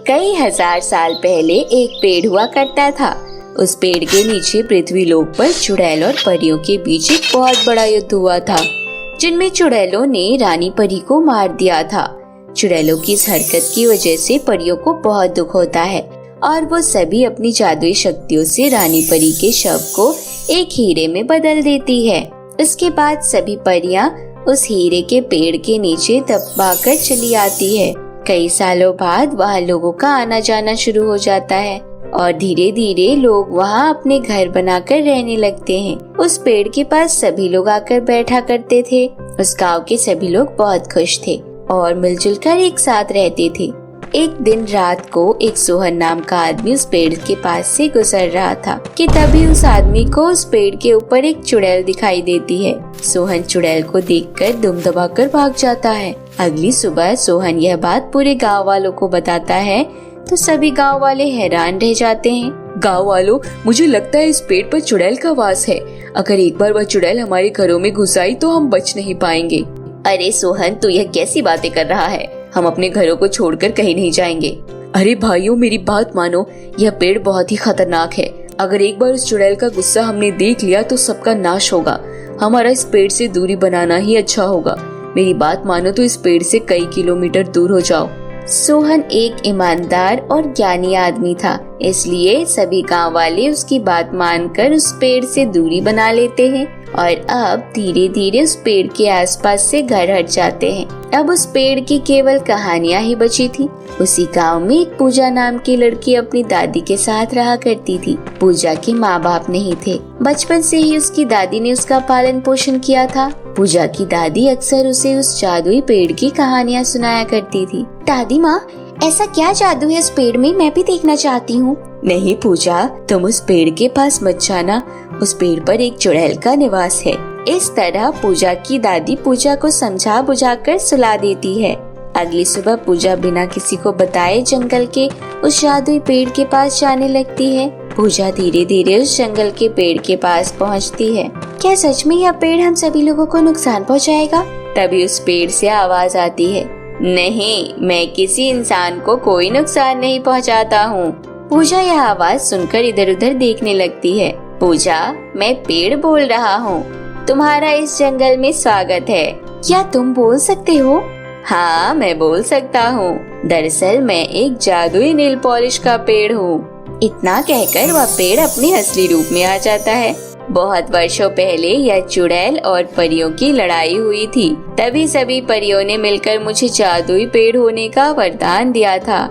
कई हजार साल पहले एक पेड़ हुआ करता था। उस पेड़ के नीचे पृथ्वी लोक पर चुड़ैल और परियों के बीच एक बहुत बड़ा युद्ध हुआ था, जिनमें चुड़ैलों ने रानी परी को मार दिया था। चुड़ैलों की इस हरकत की वजह से परियों को बहुत दुख होता है और वो सभी अपनी जादुई शक्तियों से रानी परी के शव को एक हीरे में बदल देती है। इसके बाद सभी परियां उस हीरे के पेड़ के नीचे दबाकर चली आती है। कई सालों बाद वहाँ लोगों का आना जाना शुरू हो जाता है और धीरे धीरे लोग वहाँ अपने घर बनाकर रहने लगते हैं। उस पेड़ के पास सभी लोग आकर बैठा करते थे। उस गांव के सभी लोग बहुत खुश थे और मिलजुल कर एक साथ रहते थे। एक दिन रात को एक सोहन नाम का आदमी उस पेड़ के पास से गुजर रहा था कि तभी उस आदमी को उस पेड़ के ऊपर एक चुड़ैल दिखाई देती है। सोहन चुड़ैल को देखकर दुम दबाकर भाग जाता है। अगली सुबह सोहन यह बात पूरे गांव वालों को बताता है तो सभी गांव वाले हैरान रह जाते हैं। गांव वालों, मुझे लगता है इस पेड़ पर चुड़ैल का वास है। अगर एक बार वह चुड़ैल हमारे घरों में घुस आई तो हम बच नहीं पाएंगे। अरे सोहन, तू यह कैसी बातें कर रहा है? हम अपने घरों को छोड़कर कहीं नहीं जाएंगे। अरे भाइयों, मेरी बात मानो, यह पेड़ बहुत ही खतरनाक है। अगर एक बार उस चुड़ैल का गुस्सा हमने देख लिया तो सबका नाश होगा। हमारा इस पेड़ से दूरी बनाना ही अच्छा होगा। मेरी बात मानो तो इस पेड़ से कई किलोमीटर दूर हो जाओ। सोहन एक ईमानदार और ज्ञानी आदमी था, इसलिए सभी गांव वाले उसकी बात मानकर उस पेड़ से दूरी बना लेते हैं और अब धीरे धीरे उस पेड़ के आसपास से घर हट जाते हैं। अब उस पेड़ की केवल कहानियां ही बची थी। उसी गांव में एक पूजा नाम की लड़की अपनी दादी के साथ रहा करती थी। पूजा के माँ बाप नहीं थे। बचपन से ही उसकी दादी ने उसका पालन पोषण किया था। पूजा की दादी अक्सर उसे उस जादुई पेड़ की कहानियां सुनाया करती थी। दादी माँ, ऐसा क्या जादू है इस पेड़ में? मैं भी देखना चाहती हूँ। नहीं पूजा, तुम उस पेड़ के पास मत जाना। उस पेड़ पर एक चुड़ैल का निवास है। इस तरह पूजा की दादी पूजा को समझा बुझाकर सुला देती है। अगली सुबह पूजा बिना किसी को बताए जंगल के उस जादुई पेड़ के पास जाने लगती है। पूजा धीरे धीरे उस जंगल के पेड़ के पास पहुंचती है। क्या सच में यह पेड़ हम सभी लोगों को नुकसान पहुंचाएगा? तभी उस पेड़ से आवाज आती है, नहीं, मैं किसी इंसान को कोई नुकसान नहीं पहुंचाता हूँ। पूजा यह आवाज सुनकर इधर उधर देखने लगती है। पूजा, मैं पेड़ बोल रहा हूँ। तुम्हारा इस जंगल में स्वागत है। क्या तुम बोल सकते हो? हाँ, मैं बोल सकता हूँ। दरअसल मैं एक जादुई नील पॉलिश का पेड़ हूँ। इतना कहकर वह पेड़ अपने असली रूप में आ जाता है। बहुत वर्षों पहले यह चुड़ैल और परियों की लड़ाई हुई थी। तभी सभी परियों ने मिलकर मुझे जादुई पेड़ होने का वरदान दिया था,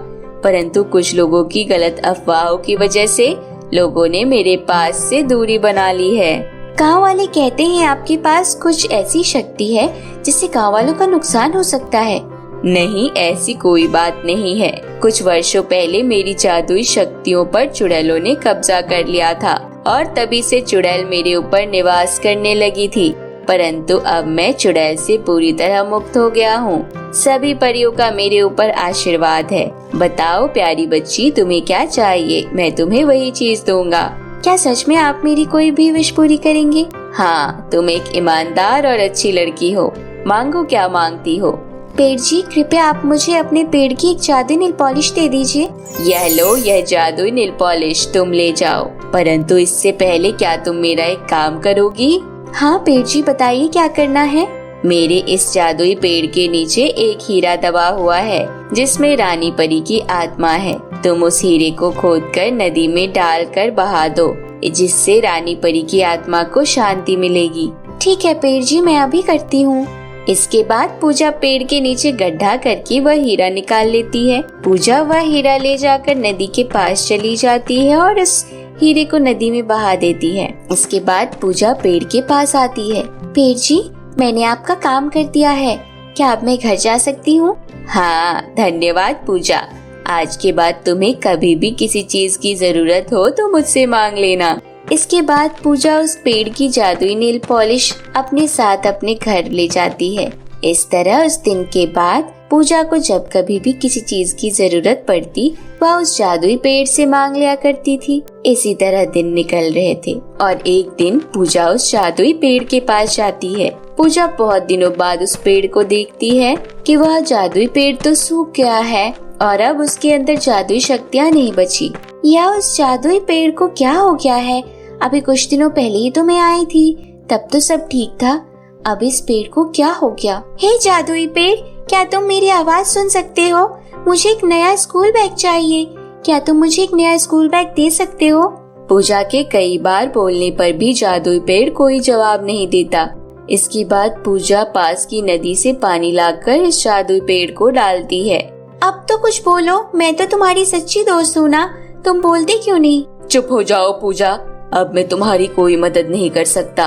परंतु कुछ लोगों की गलत अफवाहों की वजह से लोगों ने मेरे पास से दूरी बना ली है। गाँव वाले कहते हैं आपके पास कुछ ऐसी शक्ति है जिससे गाँव वालों का नुकसान हो सकता है। नहीं, ऐसी कोई बात नहीं है। कुछ वर्षों पहले मेरी जादुई शक्तियों पर चुड़ैलों ने कब्जा कर लिया था और तभी से चुड़ैल मेरे ऊपर निवास करने लगी थी, परंतु अब मैं चुड़ैल से पूरी तरह मुक्त हो गया हूँ। सभी परियों का मेरे ऊपर आशीर्वाद है। बताओ प्यारी बच्ची, तुम्हें क्या चाहिए? मैं तुम्हें वही चीज दूंगा। क्या सच में आप मेरी कोई भी विश पूरी करेंगे? हाँ, तुम एक ईमानदार और अच्छी लड़की हो। मांगो, क्या मांगती हो? पेड़ जी, कृपया आप मुझे अपने पेड़ की एक जादुई नील पॉलिश दे दीजिए। यह लो, यह जादुई नील पॉलिश तुम ले जाओ, परंतु इससे पहले क्या तुम मेरा एक काम करोगी? हाँ पेड़ जी, बताइए क्या करना है। मेरे इस जादुई पेड़ के नीचे एक हीरा दबा हुआ है जिसमें रानी परी की आत्मा है। तुम उस हीरे को खोदकर नदी में डालकर बहा दो, जिससे रानी परी की आत्मा को शांति मिलेगी। ठीक है पेड़ जी, मैं अभी करती हूँ। इसके बाद पूजा पेड़ के नीचे गड्ढा करके वह हीरा निकाल लेती है। पूजा वह हीरा ले जाकर नदी के पास चली जाती है और उस हीरे को नदी में बहा देती है। इसके बाद पूजा पेड़ के पास आती है। पेड़ जी, मैंने आपका काम कर दिया है, क्या अब मैं घर जा सकती हूँ? हाँ, धन्यवाद पूजा। आज के बाद तुम्हें कभी भी किसी चीज की जरूरत हो तो मुझसे मांग लेना। इसके बाद पूजा उस पेड़ की जादुई नेल पॉलिश अपने साथ अपने घर ले जाती है। इस तरह उस दिन के बाद पूजा को जब कभी भी किसी चीज की जरूरत पड़ती वह उस जादुई पेड़ से मांग लिया करती थी। इसी तरह दिन निकल रहे थे और एक दिन पूजा उस जादुई पेड़ के पास जाती है। पूजा बहुत दिनों बाद उस पेड़ को देखती है कि वह जादुई पेड़ तो सूख गया है और अब उसके अंदर जादुई शक्तियाँ नहीं बची। या उस जादुई पेड़ को क्या हो गया है? अभी कुछ दिनों पहले ही तो मैं आई थी, तब तो सब ठीक था। अब इस पेड़ को क्या हो गया? हे जादुई पेड़, क्या तुम मेरी आवाज सुन सकते हो? मुझे एक नया स्कूल बैग चाहिए। क्या तुम मुझे एक नया स्कूल बैग दे सकते हो? पूजा के कई बार बोलने पर भी जादुई पेड़ कोई जवाब नहीं देता। इसके बाद पूजा पास की नदी से पानी लाकर इस जादुई पेड़ को डालती है। अब तो कुछ बोलो, मैं तो तुम्हारी सच्ची दोस्त हूँ ना, तुम बोलते क्यों नहीं? चुप हो जाओ पूजा, अब मैं तुम्हारी कोई मदद नहीं कर सकता।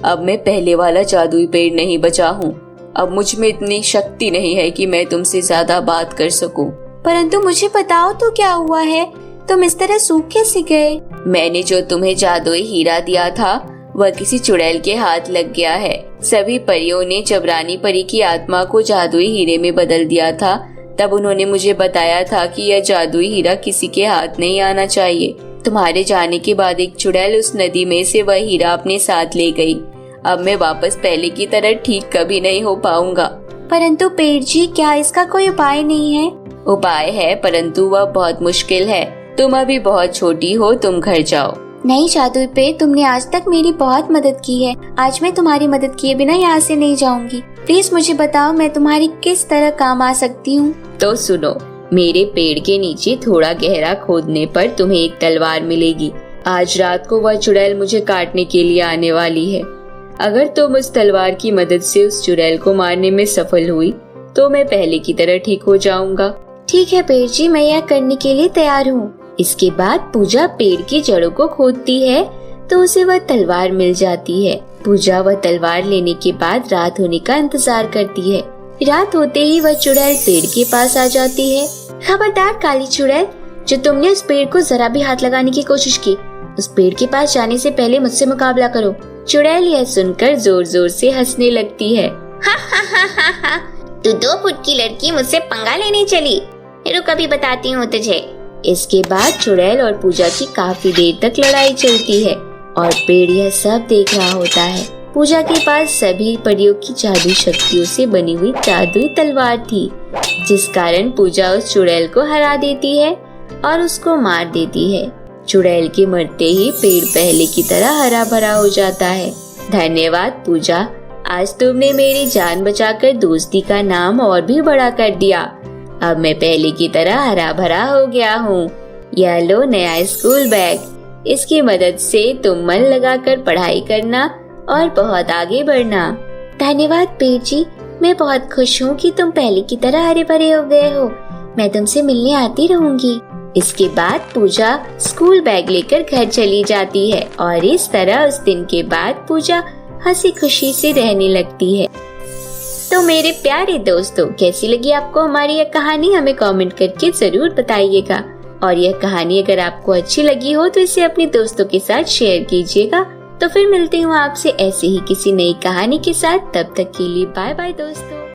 अब मैं पहले वाला जादुई पेड़ नहीं बचा हूँ। अब मुझ में इतनी शक्ति नहीं है कि मैं तुमसे ज्यादा बात कर सकूं। परंतु मुझे बताओ तो क्या हुआ है? तुम इस तरह सूख कैसे गए? मैंने जो तुम्हें जादुई हीरा दिया था वह किसी चुड़ैल के हाथ लग गया है। सभी परियों ने जब रानी परी की आत्मा को जादुई हीरे में बदल दिया था, तब उन्होंने मुझे बताया था कि यह जादुई हीरा किसी के हाथ नहीं आना चाहिए। तुम्हारे जाने के बाद एक चुड़ैल उस नदी में से वह हीरा अपने साथ ले गई। अब मैं वापस पहले की तरह ठीक कभी नहीं हो पाऊंगा। परंतु पेड़ जी, क्या इसका कोई उपाय नहीं है? उपाय है, परंतु वह बहुत मुश्किल है। तुम अभी बहुत छोटी हो, तुम घर जाओ। नहीं जादुई पेड़, तुमने आज तक मेरी बहुत मदद की है। आज मैं तुम्हारी मदद किए बिना यहाँ से नहीं जाऊंगी। प्लीज मुझे बताओ, मैं तुम्हारी किस तरह काम आ सकती हूँ? तो सुनो, मेरे पेड़ के नीचे थोड़ा गहरा खोदने पर तुम्हें एक तलवार मिलेगी। आज रात को वह चुड़ैल मुझे काटने के लिए आने वाली है। अगर तुम उस तलवार की मदद से उस चुड़ैल को मारने में सफल हुई तो मैं पहले की तरह ठीक हो जाऊंगा। ठीक है पेड़ जी, मैं यह करने के लिए तैयार हूँ। इसके बाद पूजा पेड़ की जड़ों को खोदती है तो उसे वह तलवार मिल जाती है। पूजा वह तलवार लेने के बाद रात होने का इंतजार करती है। रात होते ही वह चुड़ैल पेड़ के पास आ जाती है। खबरदार काली चुड़ैल, जो तुमने उस पेड़ को जरा भी हाथ लगाने की कोशिश की, उस पेड़ के पास जाने से पहले मुझसे मुकाबला करो। चुड़ैल यह सुनकर जोर जोर से हंसने लगती है। तू 2 फुट की लड़की मुझसे पंगा लेने चली? रुक, अभी बताती हूँ तुझे। इसके बाद चुड़ैल और पूजा की काफी देर तक लड़ाई चलती है और पेड़ यह सब देख रहा होता है। पूजा के पास सभी परियों की जादुई शक्तियों से बनी हुई जादुई तलवार थी, जिस कारण पूजा उस चुड़ैल को हरा देती है और उसको मार देती है। चुड़ैल के मरते ही पेड़ पहले की तरह हरा भरा हो जाता है। धन्यवाद पूजा, आज तुमने मेरी जान बचाकर दोस्ती का नाम और भी बड़ा कर दिया। अब मैं पहले की तरह हरा भरा हो गया हूँ। यह लो नया स्कूल बैग, इसकी मदद से तुम मन लगाकर पढ़ाई करना और बहुत आगे बढ़ना। धन्यवाद पेड़ जी, मैं बहुत खुश हूँ कि तुम पहले की तरह हरे भरे हो गए हो। मैं तुमसे मिलने आती रहूंगी। इसके बाद पूजा स्कूल बैग लेकर घर चली जाती है और इस तरह उस दिन के बाद पूजा हंसी खुशी से रहने लगती है। तो मेरे प्यारे दोस्तों, कैसी लगी आपको हमारी यह कहानी? हमें कमेंट करके जरूर बताइएगा। और यह कहानी अगर आपको अच्छी लगी हो तो इसे अपने दोस्तों के साथ शेयर कीजिएगा। तो फिर मिलती हूँ आपसे ऐसे ही किसी नई कहानी के साथ। तब तक के लिए बाय बाय दोस्तों।